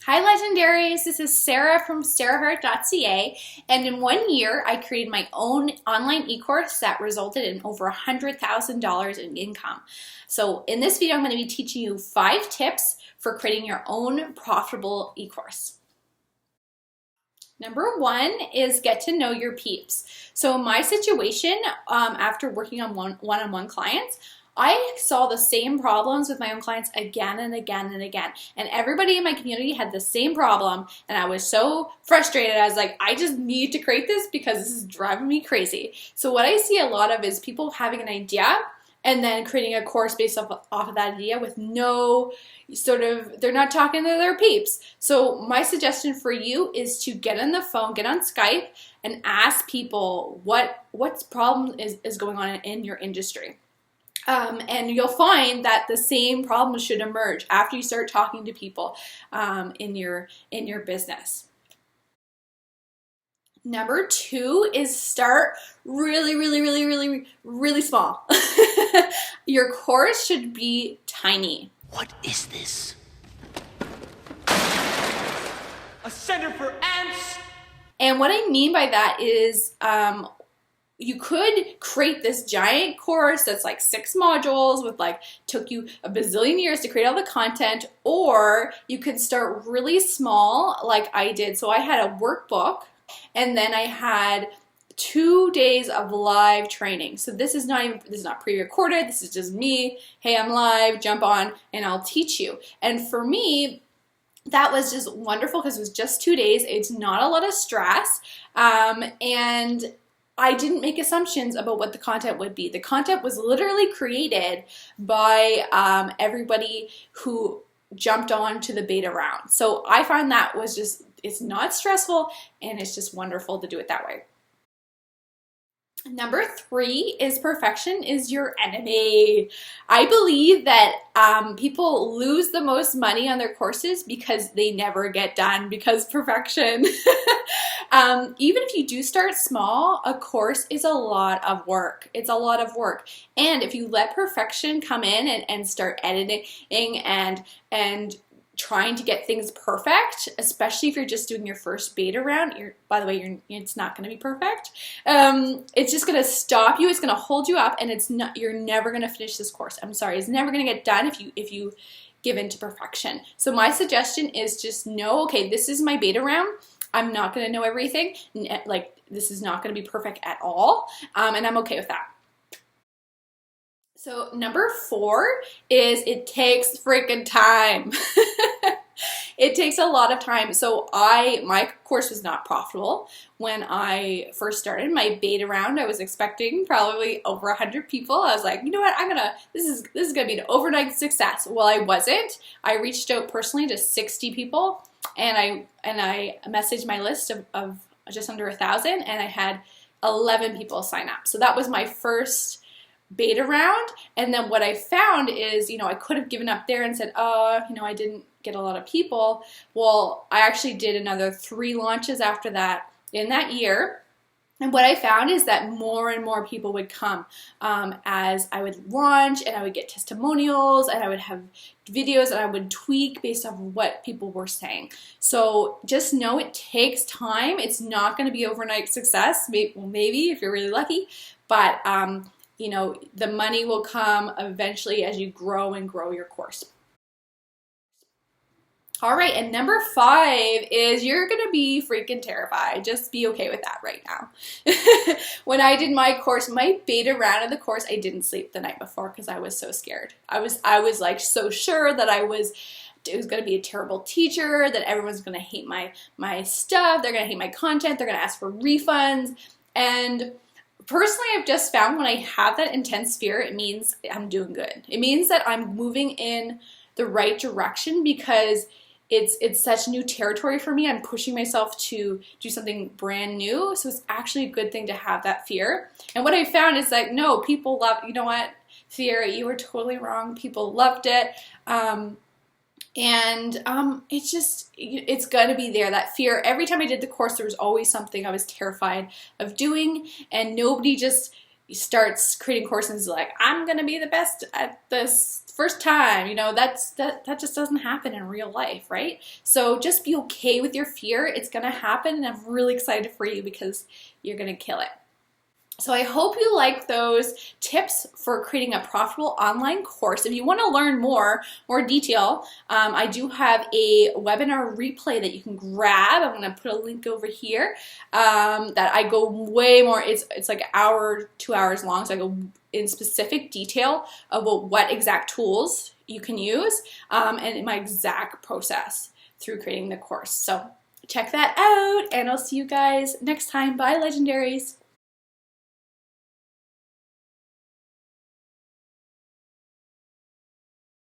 Hi Legendaries, this is Sarah from sarahhart.ca, and in 1 year I created my own online e-course that resulted in over $100,000 in income. So in this video I'm going to be teaching you 5 tips for creating your own profitable e-course. Number 1 is get to know your peeps. So in my situation, after working on one-on-one clients, I saw the same problems with my own clients again and again and again. And everybody in my community had the same problem. And I was so frustrated. I was like, I just need to create this because this is driving me crazy. So what I see a lot of is people having an idea and then creating a course based off of that idea with no they're not talking to their peeps. So my suggestion for you is to get on the phone, get on Skype, and ask people what's problem is going on in your industry. And you'll find that the same problems should emerge after you start talking to people in your business. Number 2 is start really small. Your course should be tiny. What is this? A center for ants? And what I mean by that is you could create this giant course that's like 6 modules with took you a bazillion years to create all the content, or you could start really small like I did. So I had a workbook and then I had 2 days of live training. So this is not pre-recorded. This is just me. Hey, I'm live, jump on and I'll teach you. And for me, that was just wonderful because it was just 2 days. It's not a lot of stress. And I didn't make assumptions about what the content would be. The content was literally created by everybody who jumped on to the beta round. So I find that was it's not stressful and it's just wonderful to do it that way. Number 3 is perfection is your enemy. I believe that people lose the most money on their courses because they never get done because perfection. Even if you do start small, a course is a lot of work. It's a lot of work. And if you let perfection come in and start editing and trying to get things perfect, especially if you're just doing your first beta round, by the way, it's not going to be perfect. It's just going to stop you. It's going to hold you up, and you're never going to finish this course. I'm sorry, it's never going to get done if you give in to perfection. So my suggestion is just know, okay, this is my beta round. I'm not going to know everything. This is not going to be perfect at all, and I'm okay with that. So number 4 is it takes freaking time. It takes a lot of time. So my course was not profitable when I first started my beta round. I was expecting probably over 100 people. I was like, you know what? This is gonna be an overnight success. Well, I wasn't. I reached out personally to 60 people, and I messaged my list of just under 1,000, and I had 11 people sign up. So that was my first beta round. And then what I found is, I could have given up there and said, I didn't get a lot of people. Well, I actually did another 3 launches after that in that year. And what I found is that more and more people would come as I would launch, and I would get testimonials, and I would have videos, and I would tweak based off of what people were saying. So just know it takes time. It's not going to be overnight success. Maybe if you're really lucky, but the money will come eventually as you grow and grow your course. All right, and number 5 is you're going to be freaking terrified. Just be okay with that right now. When I did my course, my beta round of the course, I didn't sleep the night before because I was so scared. I was so sure that it was going to be a terrible teacher, that everyone's going to hate my stuff, they're going to hate my content, they're going to ask for refunds. And personally, I've just found when I have that intense fear, it means I'm doing good. It means that I'm moving in the right direction because it's such new territory for me. I'm pushing myself to do something brand new. So it's actually a good thing to have that fear. And what I found is that, no, people love, you know what, fear, you were totally wrong. People loved it. It's going to be there, that fear. Every time I did the course, there was always something I was terrified of doing, and nobody just starts creating courses like, I'm gonna be the best at this first time. You know, that just doesn't happen in real life, right? So just be okay with your fear. It's gonna happen, and I'm really excited for you because you're gonna kill it. So I hope you like those tips for creating a profitable online course. If you want to learn more detail, I do have a webinar replay that you can grab. I'm going to put a link over here that I go way more. It's like an hour, 2 hours long. So I go in specific detail about what exact tools you can use and my exact process through creating the course. So check that out, and I'll see you guys next time. Bye, Legendaries.